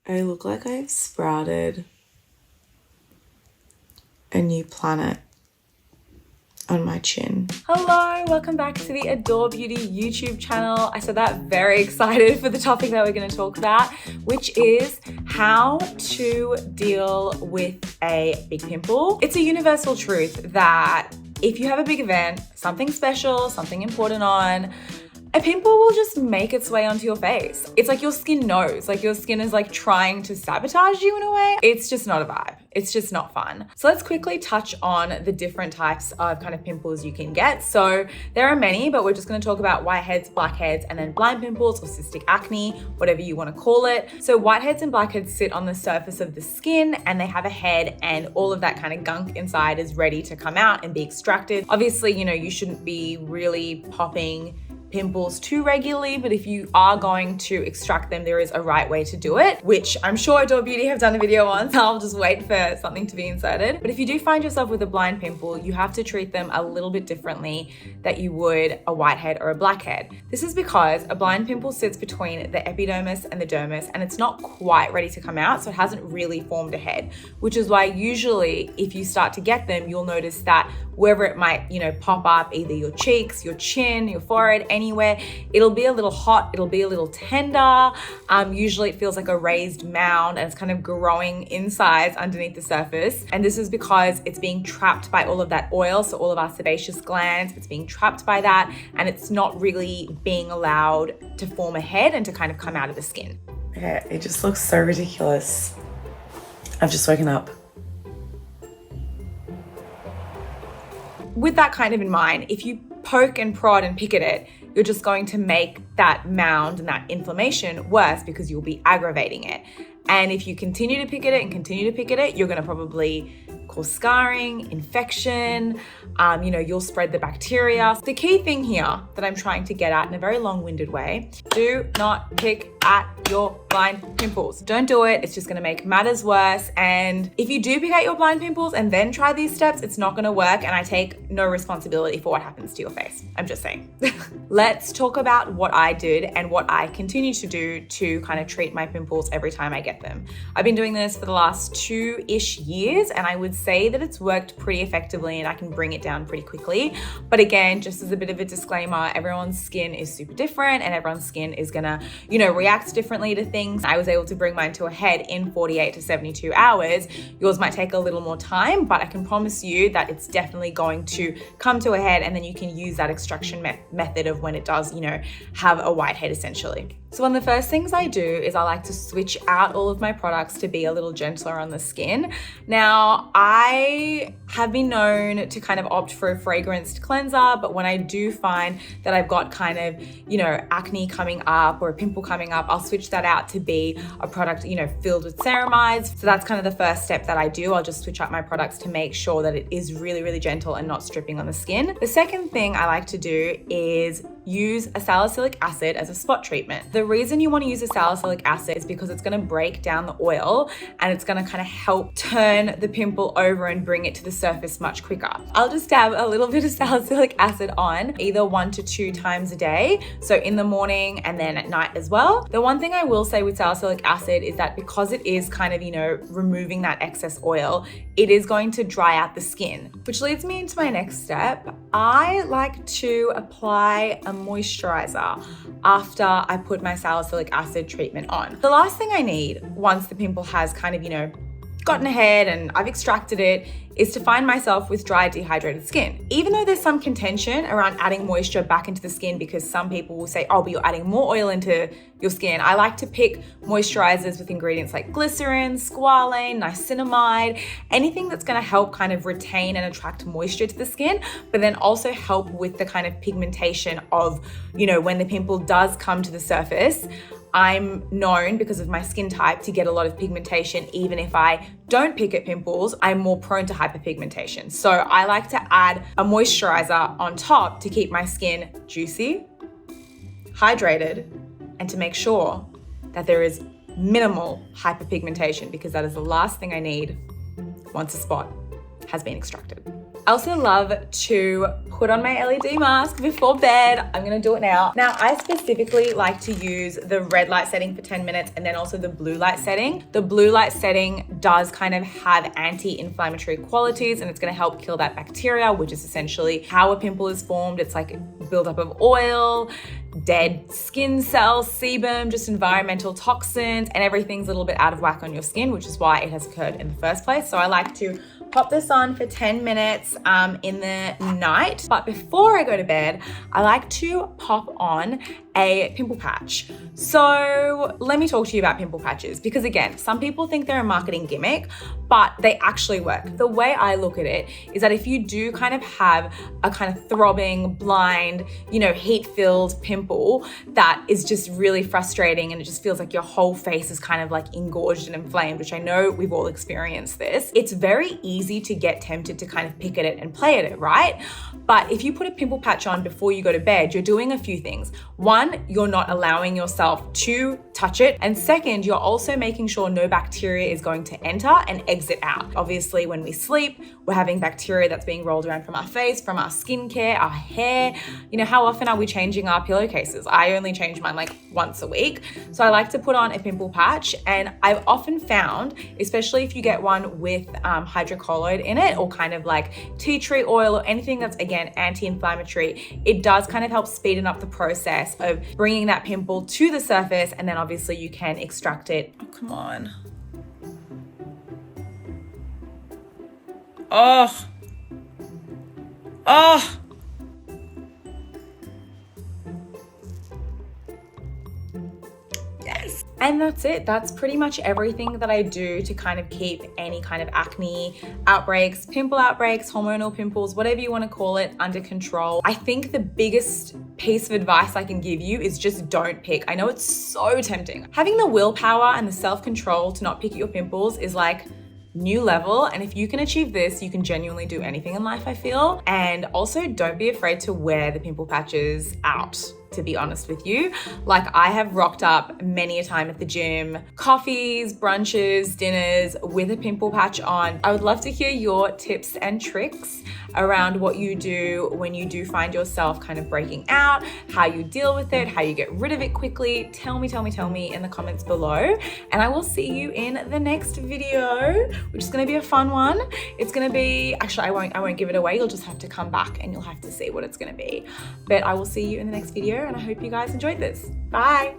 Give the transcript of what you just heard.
I look like I've sprouted a new planet on my chin. Hello, welcome back to the Adore Beauty YouTube channel. I said that very excited for the topic that we're going to talk about, which is how to deal with a big pimple. It's a universal truth that if you have a big event, something special, something important on, a pimple will just make its way onto your face. It's like your skin knows, like your skin is like trying to sabotage you in a way. It's just not a vibe. It's just not fun. So let's quickly touch on the different types of kind of pimples you can get. So there are many, but we're just gonna talk about whiteheads, blackheads, and then blind pimples or cystic acne, whatever you wanna call it. So whiteheads and blackheads sit on the surface of the skin and they have a head and all of that kind of gunk inside is ready to come out and be extracted. Obviously, you shouldn't be really popping pimples too regularly, but if you are going to extract them, there is a right way to do it, which I'm sure Adore Beauty have done a video on, so I'll just wait for something to be inserted. But if you do find yourself with a blind pimple, you have to treat them a little bit differently that you would a whitehead or a blackhead. This is because a blind pimple sits between the epidermis and the dermis, and it's not quite ready to come out, so it hasn't really formed a head, which is why usually if you start to get them, you'll notice that wherever it might, pop up, either your cheeks, your chin, your forehead, anywhere, it'll be a little hot, it'll be a little tender. Usually it feels like a raised mound and it's kind of growing in size underneath the surface. And this is because it's being trapped by all of that oil. So all of our sebaceous glands, it's being trapped by that and it's not really being allowed to form a head and to kind of come out of the skin. Okay, it just looks so ridiculous. I've just woken up. With that kind of in mind, if you poke and prod and pick at it, you're just going to make that mound and that inflammation worse because you'll be aggravating it. And if you continue to pick at it and continue to pick at it, you're going to probably cause scarring, infection, you'll spread the bacteria. The key thing here that I'm trying to get at in a very long-winded way, do not pick at your blind pimples. Don't do it. It's just going to make matters worse. And if you do pick at your blind pimples and then try these steps, it's not going to work. And I take no responsibility for what happens to your face. I'm just saying. Let's talk about what I did and what I continue to do to kind of treat my pimples every time I get them. I've been doing this for the last 2-ish years, and I would say that it's worked pretty effectively and I can bring it down pretty quickly. But again, just as a bit of a disclaimer, everyone's skin is super different and everyone's skin is gonna, react differently to things. I was able to bring mine to a head in 48 to 72 hours. Yours might take a little more time, but I can promise you that it's definitely going to come to a head and then you can use that extraction method of when it does, have a whitehead essentially. So one of the first things I do is I like to switch out all of my products to be a little gentler on the skin. Now, I have been known to kind of opt for a fragranced cleanser, but when I do find that I've got kind of, acne coming up or a pimple coming up, I'll switch that out to be a product, filled with ceramides. So that's kind of the first step that I do. I'll just switch out my products to make sure that it is really, really gentle and not stripping on the skin. The second thing I like to do is use a salicylic acid as a spot treatment. The reason you want to use a salicylic acid is because it's going to break down the oil and it's going to kind of help turn the pimple over and bring it to the surface much quicker. I'll just dab a little bit of salicylic acid on either 1 to 2 times a day. So in the morning and then at night as well. The one thing I will say with salicylic acid is that because it is kind of, removing that excess oil, it is going to dry out the skin, which leads me into my next step. I like to apply a moisturizer after I put my salicylic acid treatment on. The last thing I need once the pimple has kind of, gotten ahead and I've extracted it is to find myself with dry, dehydrated skin. Even though there's some contention around adding moisture back into the skin because some people will say, oh, but you're adding more oil into your skin. I like to pick moisturizers with ingredients like glycerin, squalane, niacinamide, anything that's gonna help kind of retain and attract moisture to the skin, but then also help with the kind of pigmentation of, when the pimple does come to the surface. I'm known because of my skin type to get a lot of pigmentation. Even if I don't pick at pimples, I'm more prone to hyperpigmentation. So I like to add a moisturizer on top to keep my skin juicy, hydrated, and to make sure that there is minimal hyperpigmentation because that is the last thing I need once a spot has been extracted. I also love to put on my LED mask before bed. I'm gonna do it now. Now, I specifically like to use the red light setting for 10 minutes and then also the blue light setting. The blue light setting does kind of have anti-inflammatory qualities, and it's gonna help kill that bacteria, which is essentially how a pimple is formed. It's like buildup of oil, dead skin cells, sebum, just environmental toxins, and everything's a little bit out of whack on your skin, which is why it has occurred in the first place. So I like to pop this on for 10 minutes in the night. But before I go to bed, I like to pop on a pimple patch. So let me talk to you about pimple patches, because again, some people think they're a marketing gimmick, but they actually work. The way I look at it is that if you do kind of have a kind of throbbing, blind, heat-filled pimple that is just really frustrating and it just feels like your whole face is kind of like engorged and inflamed, which I know we've all experienced this, it's very easy to get tempted to kind of pick at it and play at it, right? But if you put a pimple patch on before you go to bed, you're doing a few things. One, you're not allowing yourself to touch it. And second, you're also making sure no bacteria is going to enter and exit out. Obviously, when we sleep, we're having bacteria that's being rolled around from our face, from our skincare, our hair. How often are we changing our pillowcases? I only change mine like once a week. So I like to put on a pimple patch, and I've often found, especially if you get one with hydrocolloid in it, or kind of like tea tree oil or anything that's, again, anti-inflammatory, it does kind of help speeding up the process of bringing that pimple to the surface, and then obviously you can extract it. Oh, come on. Oh. Yes. And that's it. That's pretty much everything that I do to kind of keep any kind of acne outbreaks, pimple outbreaks, hormonal pimples, whatever you want to call it, under control. I think the biggest piece of advice I can give you is just don't pick. I know it's so tempting. Having the willpower and the self-control to not pick at your pimples is like new level. And if you can achieve this, you can genuinely do anything in life, I feel. And also, don't be afraid to wear the pimple patches out, to be honest with you. Like, I have rocked up many a time at the gym, coffees, brunches, dinners with a pimple patch on. I would love to hear your tips and tricks around what you do when you do find yourself kind of breaking out, how you deal with it, how you get rid of it quickly. Tell me in the comments below. And I will see you in the next video, which is gonna be a fun one. It's gonna be, actually, I won't give it away. You'll just have to come back and you'll have to see what it's gonna be. But I will see you in the next video, and I hope you guys enjoyed this. Bye.